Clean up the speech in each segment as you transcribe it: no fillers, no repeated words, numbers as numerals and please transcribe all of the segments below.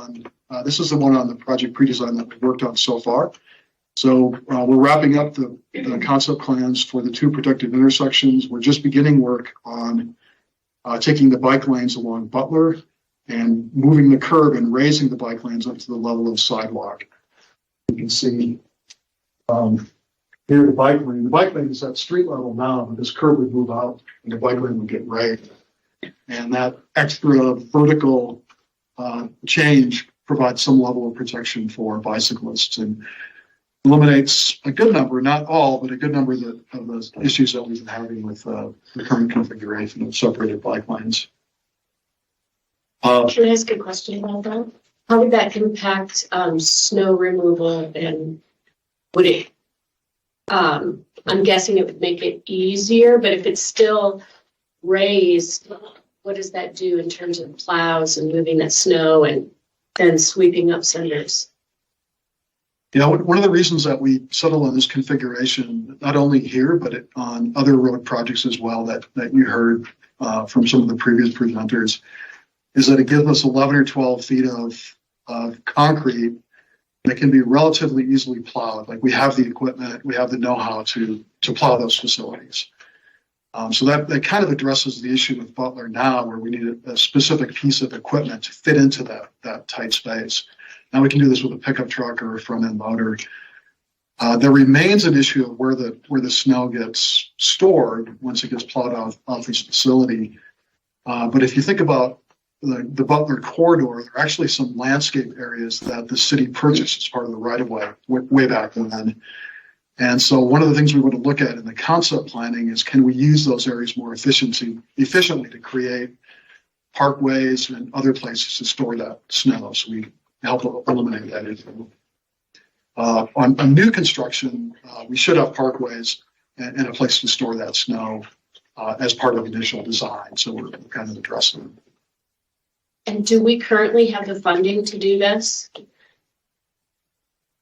on, this is the one on the project pre-design that we've worked on so far. So we're wrapping up the concept plans for the two protected intersections. We're just beginning work on taking the bike lanes along Butler and moving the curb and raising the bike lanes up to the level of sidewalk. You can see here the bike lane. The bike lane is at street level now, but this curb would move out and the bike lane would get raised. And that extra vertical change provides some level of protection for bicyclists and eliminates a good number, not all, but a good number of the issues that we've been having with the current configuration of separated bike lanes. Can I ask a question about that? How would that impact snow removal, and would it, I'm guessing it would make it easier, but if it's still raised, what does that do in terms of plows and moving that snow and then sweeping up cinders? Yeah, one of the reasons that we settle on this configuration, not only here, but on other road projects as well that you heard from some of the previous presenters, is that it gives us 11 or 12 feet of concrete that can be relatively easily plowed. Like we have the equipment, we have the know-how to plow those facilities. So that kind of addresses the issue with Butler now, where we need a specific piece of equipment to fit into that tight space. Now we can do this with a pickup truck or a front-end loader. There remains an issue of where the snow gets stored once it gets plowed off this facility. But if you think about the Butler corridor, there are actually some landscape areas that the city purchased as part of the right-of-way way back then. And so one of the things we want to look at in the concept planning is, can we use those areas more efficiently to create parkways and other places to store that snow, so we help eliminate that issue. On new construction, we should have parkways and a place to store that snow as part of initial design. So we're kind of addressing it. And do we currently have the funding to do this?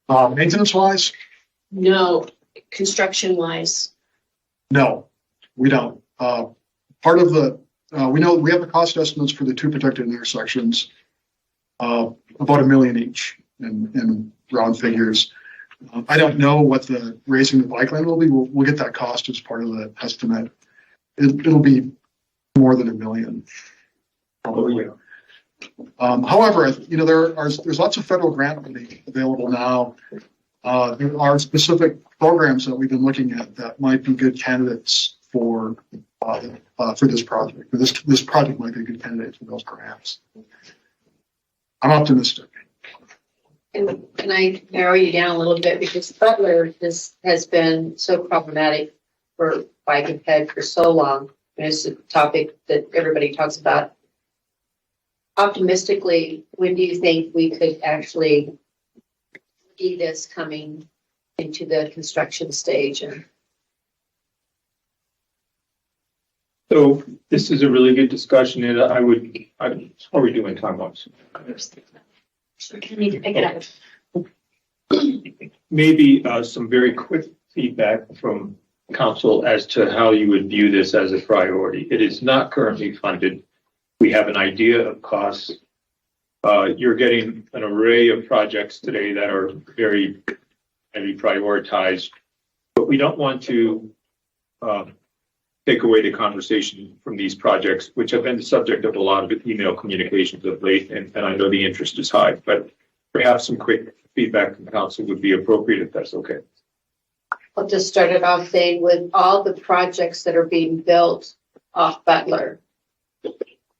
Maintenance-wise? No. Construction-wise? No, we don't. Part of the, we know we have the cost estimates for the two protected intersections, about $1 million each in round figures. I don't know what the raising the bike lane will be. We'll get that cost as part of the estimate. It'll be more than $1 million, probably. However, there's lots of federal grant money available now. There are specific programs that we've been looking at that might be good candidates for this project. This project might be a good candidate for those grants. I'm optimistic. And can I narrow you down a little bit, because Butler has been so problematic for bike and ped for so long. It's a topic that everybody talks about. Optimistically, when do you think we could actually see this coming into the construction stage? So this is a really good discussion, and how are we doing time-wise? I need to pick it up. Maybe some very quick feedback from council as to how you would view this as a priority. It is not currently funded. We have an idea of costs. You're getting an array of projects today that are very heavily prioritized, but we don't want to take away the conversation from these projects, which have been the subject of a lot of email communications of late, and I know the interest is high, but perhaps some quick feedback from council would be appropriate, if that's okay. I'll just start it off saying, with all the projects that are being built off Butler,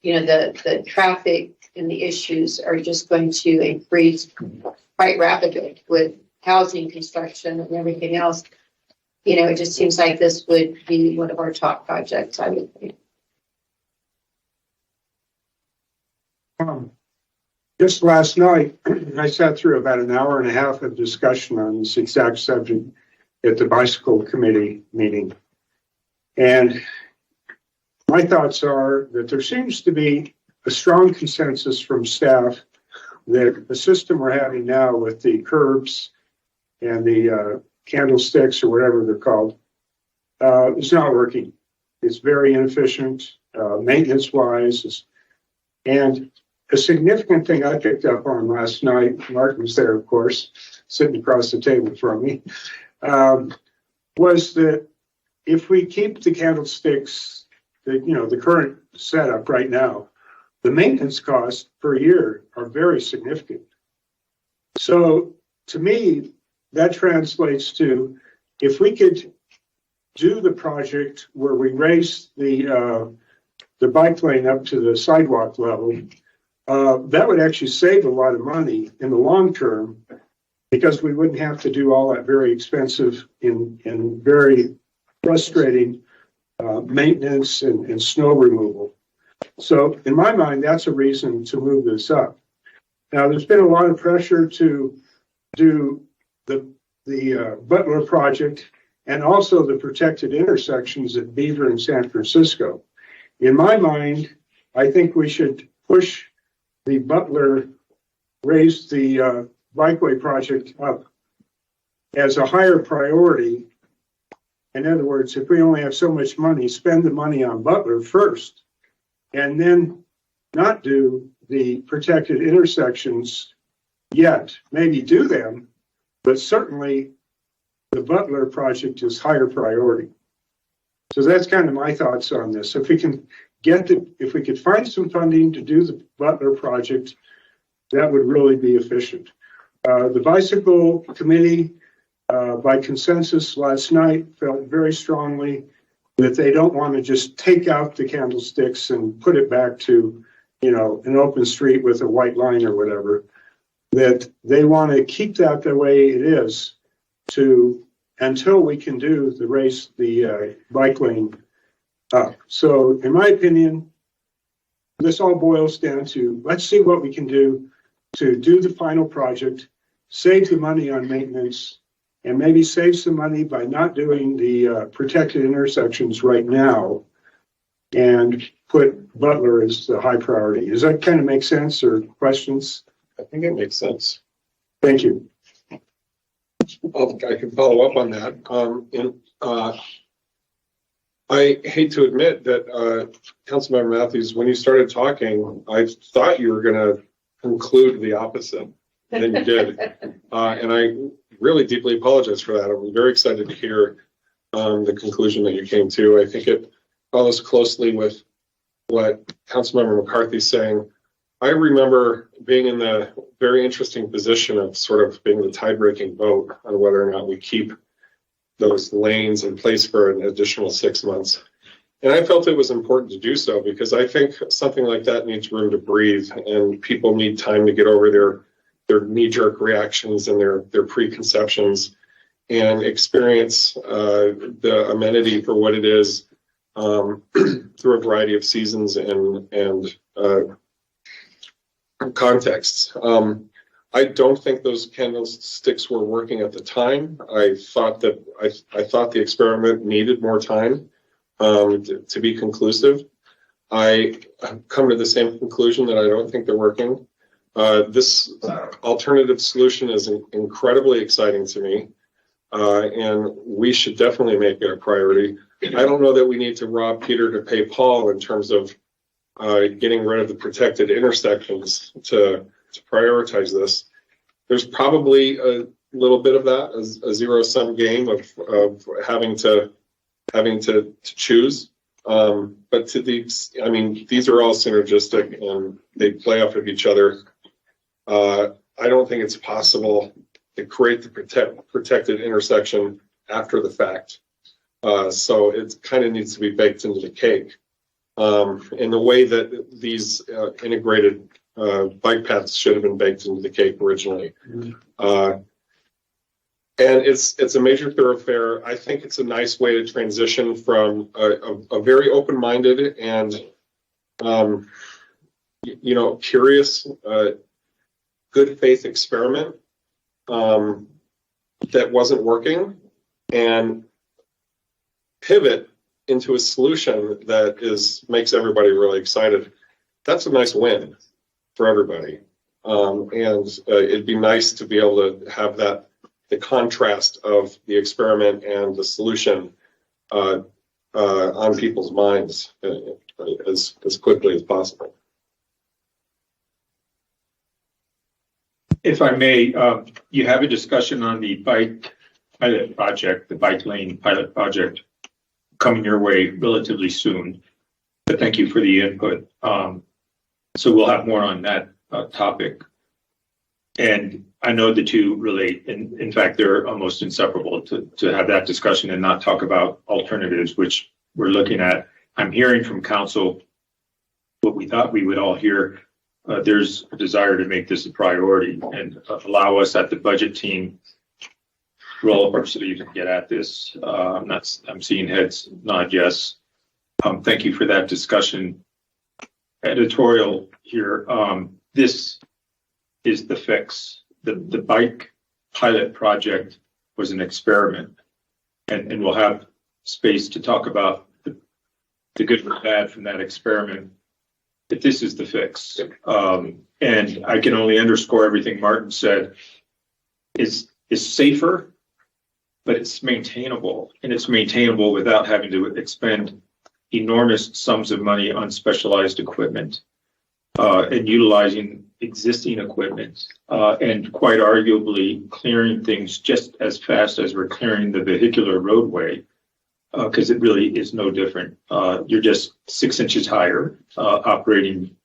the traffic and the issues are just going to increase quite rapidly with housing construction and everything else. It just seems like this would be one of our top projects, I would think. Just last night, I sat through about an hour and a half of discussion on this exact subject at the bicycle committee meeting. And my thoughts are that there seems to be a strong consensus from staff that the system we're having now with the curbs and the candlesticks, or whatever they're called, is not working. It's very inefficient, maintenance-wise, and a significant thing I picked up on last night, Martin was there, of course, sitting across the table from me, was that if we keep the candlesticks, the current setup right now, the maintenance costs per year are very significant. So to me, that translates to, if we could do the project where we raise the bike lane up to the sidewalk level, that would actually save a lot of money in the long term, because we wouldn't have to do all that very expensive and very frustrating maintenance and snow removal. So in my mind, that's a reason to move this up. Now, there's been a lot of pressure to do the Butler project and also the protected intersections at Beaver and San Francisco. In my mind, I think we should push the Butler, raise the bikeway project up as a higher priority. In other words, if we only have so much money, spend the money on Butler first, and then not do the protected intersections yet. Maybe do them, but certainly the Butler project is higher priority. So that's kind of my thoughts on this. If we can if we could find some funding to do the Butler project, that would really be efficient. The bicycle committee, by consensus last night, felt very strongly that they don't want to just take out the candlesticks and put it back to, an open street with a white line or whatever, that they want to keep that the way it is until we can do the bike lane up. So in my opinion, this all boils down to, let's see what we can do to do the final project, save the money on maintenance, and maybe save some money by not doing the protected intersections right now, and put Butler as the high priority. Does that kind of make sense, or questions? I think it makes sense. Thank you. I can follow up on that. I hate to admit that, Councilmember Matthews, when you started talking, I thought you were going to conclude the opposite, and then you did. And I really deeply apologize for that. I was very excited to hear the conclusion that you came to. I think it follows closely with what Councilmember McCarthy's saying. I remember being in the very interesting position of sort of being the tie-breaking vote on whether or not we keep those lanes in place for an additional 6 months. And I felt it was important to do so because I think something like that needs room to breathe, and people need time to get over their knee-jerk reactions and their preconceptions and experience the amenity for what it is through a variety of seasons and contexts. I don't think those candlesticks were working at the time. I thought the experiment needed more time to be conclusive. I come to the same conclusion that I don't think they're working. This alternative solution is incredibly exciting to me, and we should definitely make it a priority. I don't know that we need to rob Peter to pay Paul in terms of getting rid of the protected intersections to prioritize this. There's probably a little bit of that, a zero-sum game of having to choose. But these are all synergistic and they play off of each other. I don't think it's possible to create the protected intersection after the fact. So it kind of needs to be baked into the cake. In the way that these integrated bike paths should have been baked into the cake originally. And it's a major thoroughfare. I think it's a nice way to transition from a very open-minded and curious, good faith experiment that wasn't working, and pivot into a solution that makes everybody really excited. That's a nice win for everybody. And it'd be nice to be able to have the contrast of the experiment and the solution on people's minds as quickly as possible. If I may, you have a discussion on the bike pilot project, the bike lane pilot project coming your way relatively soon. But thank you for the input. So we'll have more on that topic. And I know the two relate. In fact, they're almost inseparable to have that discussion and not talk about alternatives, which we're looking at. I'm hearing from council what we thought we would all hear. There's a desire to make this a priority and allow us at the budget team roll up our sleeves and get at this. I'm seeing heads nod yes. Thank you for that discussion. Editorial here. This is the fix. The bike pilot project was an experiment, and we'll have space to talk about the good and bad from that experiment. But this is the fix. And I can only underscore everything Martin said. Is safer, but it's maintainable, and it's maintainable without having to expend enormous sums of money on specialized equipment and utilizing existing equipment and quite arguably clearing things just as fast as we're clearing the vehicular roadway, because it really is no different. You're just 6 inches higher operating.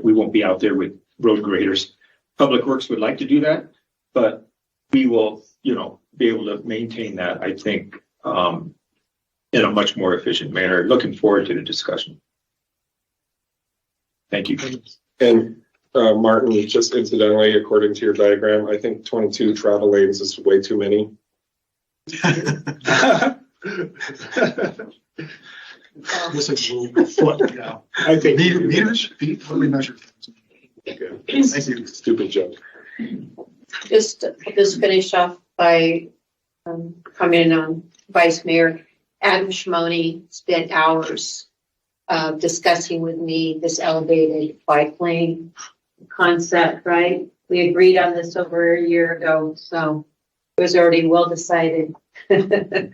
We won't be out there with road graders. Public Works would like to do that, but we will, be able to maintain that, I think, in a much more efficient manner. Looking forward to the discussion. Thank you. And Martin, just incidentally, according to your diagram, I think 22 travel lanes is way too many. This is a little foot, yeah. I think Meters, feet, what do we measure? Thank you. Stupid joke. Just finish off by commenting on Vice Mayor Adam Shimoni spent hours discussing with me this elevated bike lane concept, right? We agreed on this over a year ago, so it was already well decided. Thank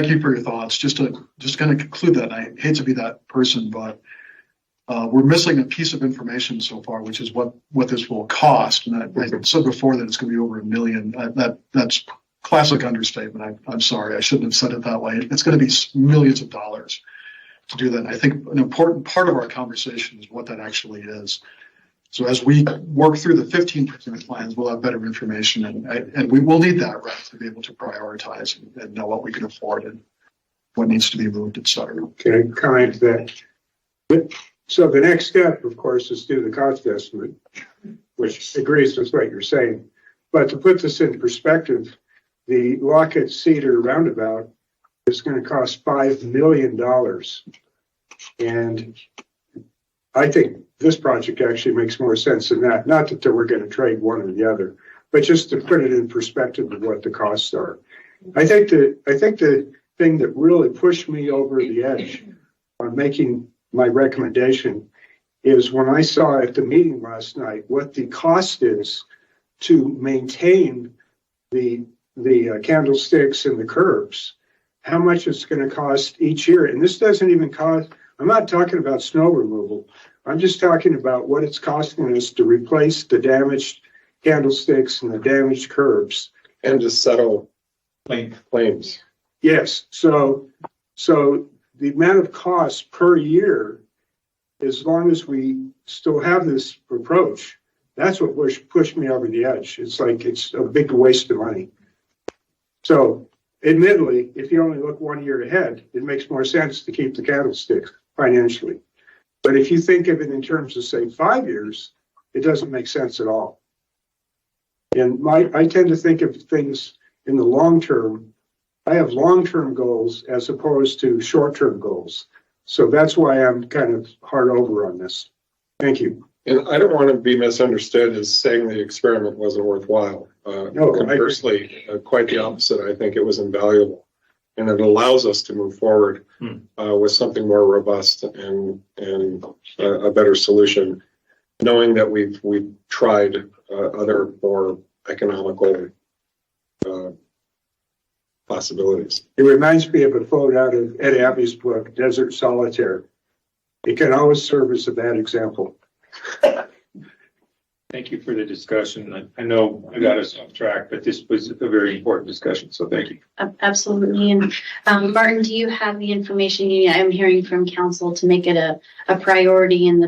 you for your thoughts. Just going to conclude that, I hate to be that person, but we're missing a piece of information so far, which is what this will cost. And I said before that it's going to be over $1 million. That's classic understatement. I'm sorry, I shouldn't have said it that way. It's going to be millions of dollars to do that. And I think an important part of our conversation is what that actually is. So as we work through the 15% plans, we'll have better information, and we will need that, right, to be able to prioritize and know what we can afford and what needs to be moved, et cetera. Can I comment to that? So the next step, of course, is do the cost estimate, which agrees with what you're saying. But to put this in perspective, the Lockett Cedar roundabout is going to cost $5 million. And I think this project actually makes more sense than that. Not that we're going to trade one or the other, but just to put it in perspective of what the costs are. I think the thing that really pushed me over the edge on making my recommendation is when I saw at the meeting last night what the cost is to maintain the candlesticks and the curbs, how much it's going to cost each year. And this doesn't even cost, I'm not talking about snow removal. I'm just talking about what it's costing us to replace the damaged candlesticks and the damaged curbs. And to settle claims. Yes, so the amount of cost per year, as long as we still have this approach, that's what pushed me over the edge. It's like it's a big waste of money. So admittedly, if you only look 1 year ahead, it makes more sense to keep the candlesticks financially. But if you think of it in terms of, say, 5 years, it doesn't make sense at all. And I tend to think of things in the long term. I have long-term goals as opposed to short-term goals. So that's why I'm kind of hard over on this. Thank you. And I don't want to be misunderstood as saying the experiment wasn't worthwhile. No, conversely, quite the opposite. I think it was invaluable. And it allows us to move forward with something more robust and a better solution, knowing that we've tried other more economical possibilities. It reminds me of a quote out of Ed Abbey's book, Desert Solitaire. It can always serve as a bad example. Thank you for the discussion. I know I got us off track, but this was a very important discussion, so thank you. Absolutely. And Martin, do you have the information I'm hearing from council to make it a priority in the